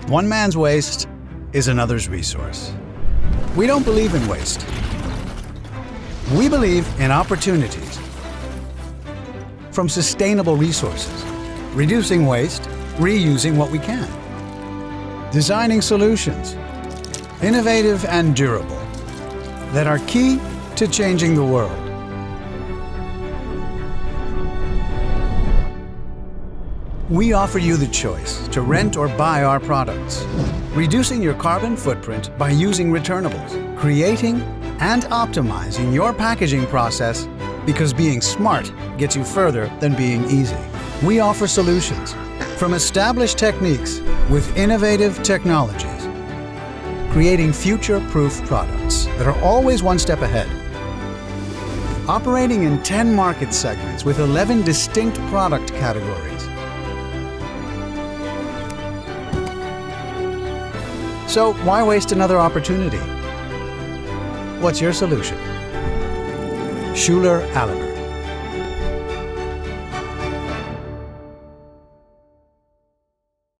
One man's waste is another's resource. We don't believe in waste. We believe in opportunities from sustainable resources, reducing waste, reusing what we can, designing solutions, innovative and durable, that are key to changing the world. We offer you the choice to rent or buy our products, reducing your carbon footprint by using returnables, creating and optimizing your packaging process, because being smart gets you further than being easy. We offer solutions from established techniques with innovative technologies, creating future-proof products that are always one step ahead. Operating in 10 market segments with 11 distinct product categories. So why waste another opportunity? What's your solution? Schoeller Allibert.